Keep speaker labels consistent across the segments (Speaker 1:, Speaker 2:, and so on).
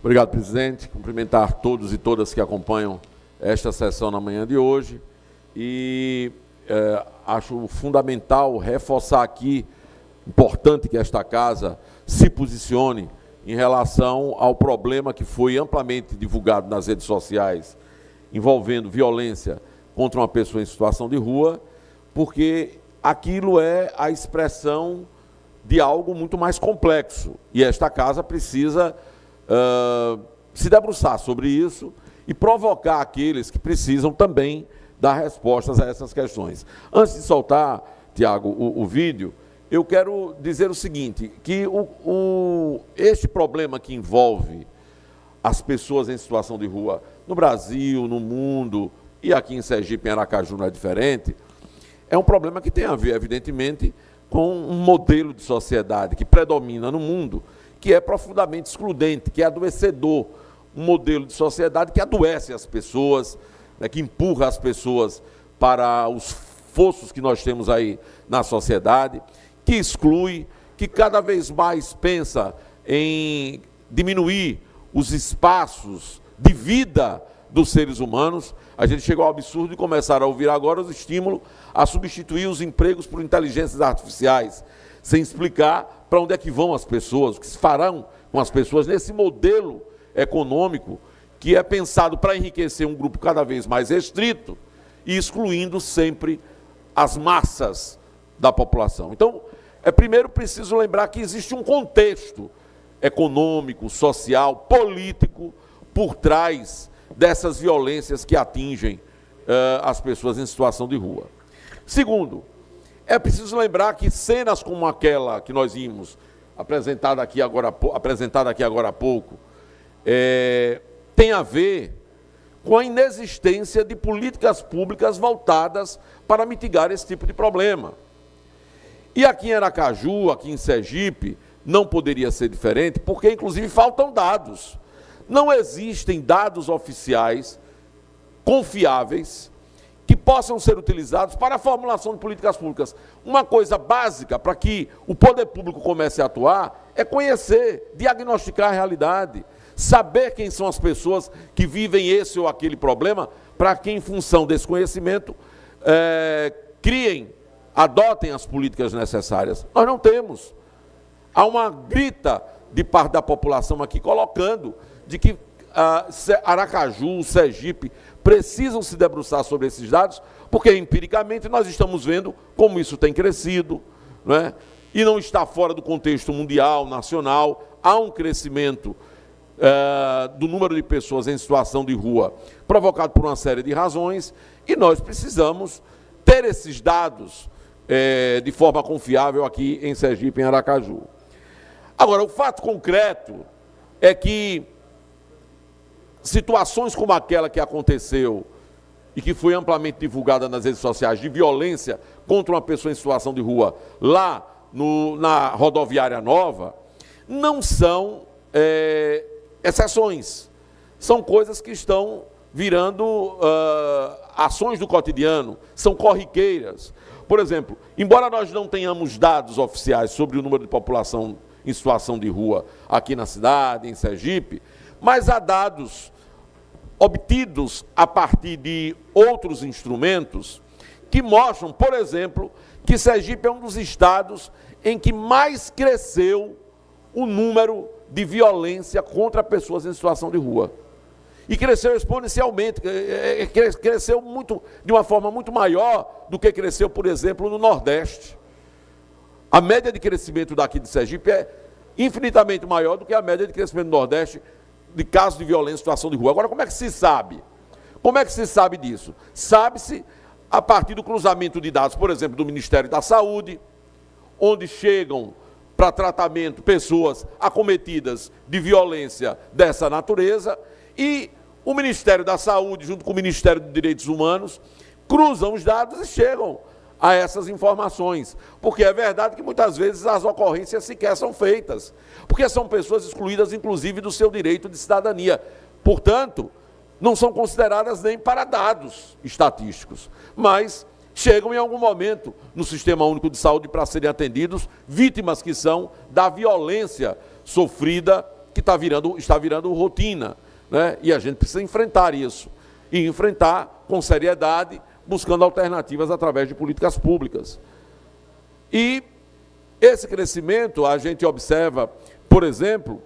Speaker 1: Obrigado, presidente. Cumprimentar todos e todas que acompanham esta sessão na manhã de hoje. E acho fundamental reforçar aqui, importante que esta casa se posicione em relação ao problema que foi amplamente divulgado nas redes sociais, envolvendo violência contra uma pessoa em situação de rua, porque aquilo é a expressão de algo muito mais complexo. E esta casa precisa se debruçar sobre isso e provocar aqueles que precisam também dar respostas a essas questões. Antes de soltar, Tiago, o vídeo, eu quero dizer o seguinte, que este problema que envolve as pessoas em situação de rua no Brasil, no mundo, e aqui em Sergipe, em Aracaju, não é diferente, é um problema que tem a ver, evidentemente, com um modelo de sociedade que predomina no mundo, que é profundamente excludente, que é adoecedor, um modelo de sociedade que adoece as pessoas, né, que empurra as pessoas para os fossos que nós temos aí na sociedade, que exclui, que cada vez mais pensa em diminuir os espaços de vida dos seres humanos. A gente chegou ao absurdo de começar a ouvir agora os estímulos a substituir os empregos por inteligências artificiais, sem explicar para onde é que vão as pessoas, o que se farão com as pessoas nesse modelo econômico que é pensado para enriquecer um grupo cada vez mais restrito e excluindo sempre as massas da população. Então, primeiro preciso lembrar que existe um contexto econômico, social, político por trás dessas violências que atingem as pessoas em situação de rua. Segundo, é preciso lembrar que cenas como aquela que nós vimos apresentada aqui agora há pouco, tem a ver com a inexistência de políticas públicas voltadas para mitigar esse tipo de problema. E aqui em Aracaju, aqui em Sergipe, não poderia ser diferente, porque inclusive faltam dados. Não existem dados oficiais confiáveis que possam ser utilizados para a formulação de políticas públicas. Uma coisa básica para que o poder público comece a atuar é conhecer, diagnosticar a realidade, saber quem são as pessoas que vivem esse ou aquele problema, para que, em função desse conhecimento, adotem as políticas necessárias. Nós não temos. Há uma grita de parte da população aqui colocando de que Aracaju, Sergipe, precisam se debruçar sobre esses dados, porque empiricamente nós estamos vendo como isso tem crescido, não é? E não está fora do contexto mundial, nacional. Há um crescimento do número de pessoas em situação de rua, provocado por uma série de razões, e nós precisamos ter esses dados de forma confiável aqui em Sergipe, em Aracaju. Agora, o fato concreto é que situações como aquela que aconteceu e que foi amplamente divulgada nas redes sociais, de violência contra uma pessoa em situação de rua lá na rodoviária nova, não são exceções. São coisas que estão virando ações do cotidiano, são corriqueiras. Por exemplo, embora nós não tenhamos dados oficiais sobre o número de população em situação de rua aqui na cidade, em Sergipe, mas há dados obtidos a partir de outros instrumentos que mostram, por exemplo, que Sergipe é um dos estados em que mais cresceu o número de violência contra pessoas em situação de rua. E cresceu exponencialmente, cresceu de uma forma muito maior do que cresceu, por exemplo, no Nordeste. A média de crescimento daqui de Sergipe é infinitamente maior do que a média de crescimento do Nordeste de casos de violência em situação de rua. Agora, como é que se sabe? Como é que se sabe disso? Sabe-se a partir do cruzamento de dados, por exemplo, do Ministério da Saúde, onde chegam para tratamento pessoas acometidas de violência dessa natureza, e o Ministério da Saúde, junto com o Ministério dos Direitos Humanos, cruzam os dados e chegam a essas informações, porque é verdade que muitas vezes as ocorrências sequer são feitas, porque são pessoas excluídas, inclusive, do seu direito de cidadania. Portanto, não são consideradas nem para dados estatísticos, mas chegam em algum momento no Sistema Único de Saúde para serem atendidos vítimas que são da violência sofrida que está virando rotina, né? E a gente precisa enfrentar isso, e enfrentar com seriedade, buscando alternativas através de políticas públicas. E esse crescimento a gente observa, por exemplo,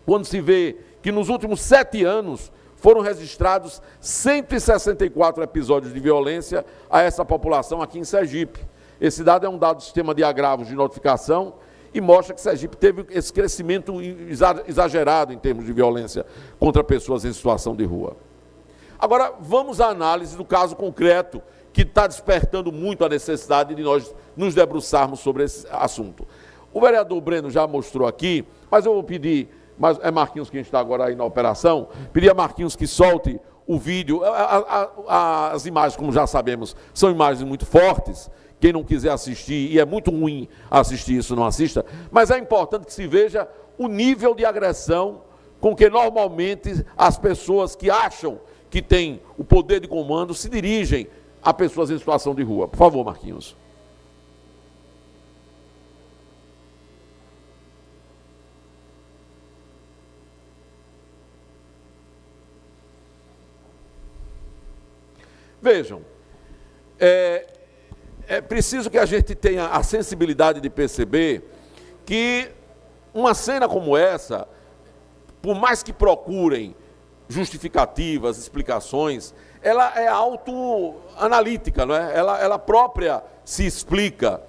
Speaker 1: quando se vê que nos últimos 7 anos foram registrados 164 episódios de violência a essa população aqui em Sergipe. Esse dado é um dado do sistema de agravos de notificação e mostra que Sergipe teve esse crescimento exagerado em termos de violência contra pessoas em situação de rua. Agora, vamos à análise do caso concreto, que está despertando muito a necessidade de nós nos debruçarmos sobre esse assunto. O vereador Breno já mostrou aqui, mas eu vou pedir, mas é Marquinhos quem está agora aí na operação, pedir a Marquinhos que solte o vídeo. As imagens, como já sabemos, são imagens muito fortes. Quem não quiser assistir, e é muito ruim assistir isso, não assista, mas é importante que se veja o nível de agressão com que normalmente as pessoas que acham que têm o poder de comando se dirigem a pessoas em situação de rua. Por favor, Marquinhos. Vejam, é preciso que a gente tenha a sensibilidade de perceber que uma cena como essa, por mais que procurem justificativas, explicações, ela é autoanalítica, não é? Ela própria se explica,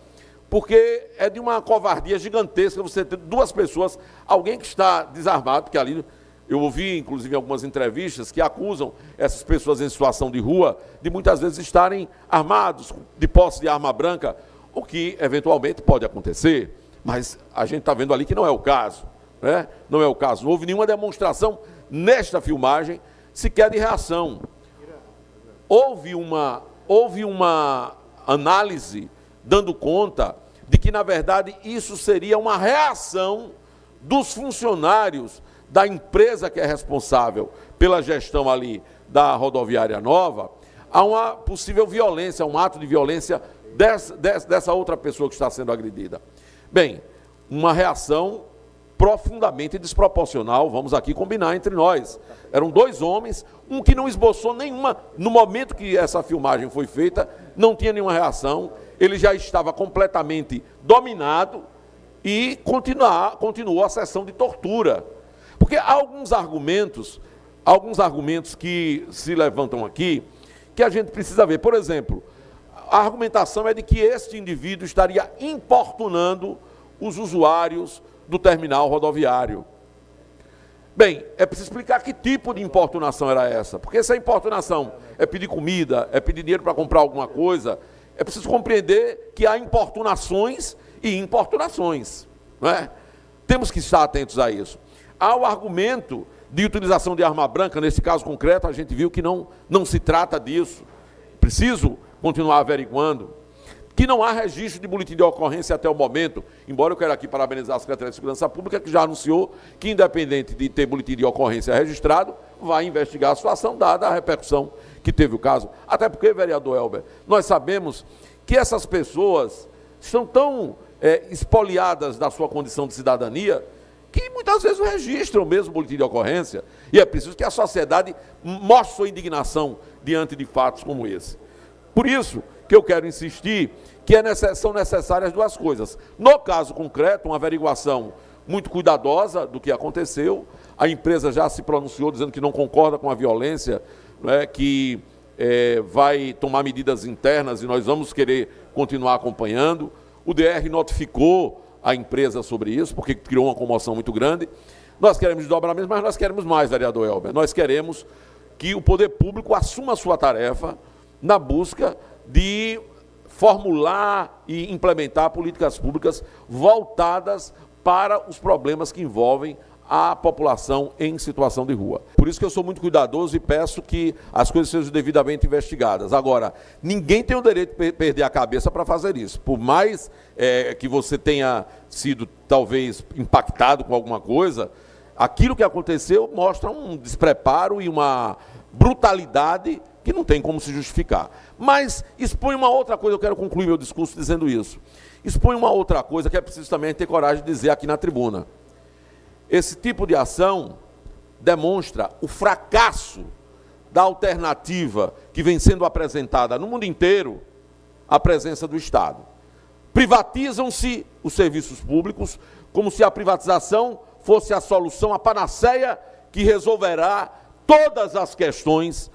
Speaker 1: porque é de uma covardia gigantesca você ter duas pessoas, alguém que está desarmado, porque ali eu ouvi, inclusive, em algumas entrevistas que acusam essas pessoas em situação de rua de muitas vezes estarem armados, de posse de arma branca, o que eventualmente pode acontecer, mas a gente está vendo ali que não é o caso, né? Não é o caso, não houve nenhuma demonstração nesta filmagem sequer de reação. Houve uma análise dando conta de que, na verdade, isso seria uma reação dos funcionários da empresa que é responsável pela gestão ali da rodoviária nova, a uma possível violência, a um ato de violência dessa outra pessoa que está sendo agredida. Bem, uma reação profundamente desproporcional, vamos aqui combinar entre nós. Eram 2 homens, um que não esboçou nenhuma, no momento que essa filmagem foi feita, não tinha nenhuma reação, ele já estava completamente dominado e continuou a sessão de tortura. Porque há alguns argumentos que se levantam aqui, que a gente precisa ver. Por exemplo, a argumentação é de que este indivíduo estaria importunando os usuários do terminal rodoviário. Bem, é preciso explicar que tipo de importunação era essa, porque se a importunação é pedir comida, é pedir dinheiro para comprar alguma coisa, é preciso compreender que há importunações e importunações, não é? Temos que estar atentos a isso. Há o argumento de utilização de arma branca, nesse caso concreto, a gente viu que não se trata disso. Preciso continuar averiguando. Que não há registro de boletim de ocorrência até o momento, embora eu quero aqui parabenizar a Secretaria de Segurança Pública, que já anunciou que, independente de ter boletim de ocorrência registrado, vai investigar a situação, dada a repercussão que teve o caso. Até porque, vereador Elber, nós sabemos que essas pessoas estão tão espoliadas da sua condição de cidadania, que muitas vezes não registram mesmo o boletim de ocorrência, e é preciso que a sociedade mostre sua indignação diante de fatos como esse. Por isso que eu quero insistir que são necessárias 2 coisas. No caso concreto, uma averiguação muito cuidadosa do que aconteceu. A empresa já se pronunciou dizendo que não concorda com a violência, né, que vai tomar medidas internas e nós vamos querer continuar acompanhando. O DR notificou a empresa sobre isso, porque criou uma comoção muito grande. Nós queremos desdobramento, mas nós queremos mais, vereador Elber. Nós queremos que o poder público assuma a sua tarefa na busca de formular e implementar políticas públicas voltadas para os problemas que envolvem a população em situação de rua. Por isso que eu sou muito cuidadoso e peço que as coisas sejam devidamente investigadas. Agora, ninguém tem o direito de perder a cabeça para fazer isso. Por mais que você tenha sido, talvez, impactado com alguma coisa, aquilo que aconteceu mostra um despreparo e uma brutalidade que não tem como se justificar. Mas expõe uma outra coisa, eu quero concluir meu discurso dizendo isso. Expõe uma outra coisa que é preciso também ter coragem de dizer aqui na tribuna. esse tipo de ação demonstra o fracasso da alternativa que vem sendo apresentada no mundo inteiro à presença do Estado. Privatizam-se os serviços públicos como se a privatização fosse a solução, a panaceia que resolverá todas as questões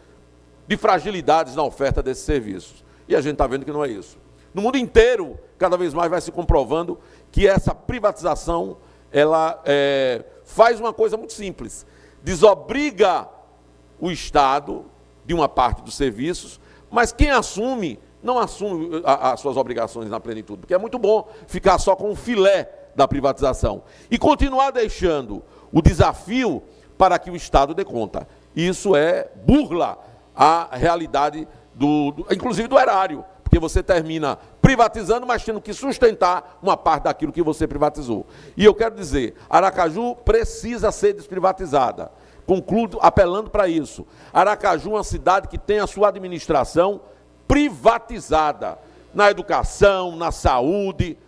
Speaker 1: de fragilidades na oferta desses serviços. E a gente está vendo que não é isso. No mundo inteiro, cada vez mais vai se comprovando que essa privatização, ela faz uma coisa muito simples, desobriga o Estado de uma parte dos serviços, mas quem assume, não assume as suas obrigações na plenitude, porque é muito bom ficar só com o filé da privatização e continuar deixando o desafio para que o Estado dê conta. Isso burla a realidade, inclusive do erário, porque você termina privatizando, mas tendo que sustentar uma parte daquilo que você privatizou. E eu quero dizer, Aracaju precisa ser desprivatizada. Concluo apelando para isso. Aracaju é uma cidade que tem a sua administração privatizada, na educação, na saúde,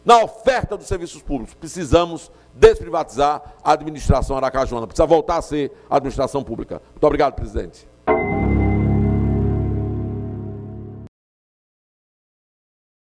Speaker 1: na oferta dos serviços públicos. Precisamos desprivatizar a administração aracajuana, precisa voltar a ser a administração pública. Muito obrigado, presidente.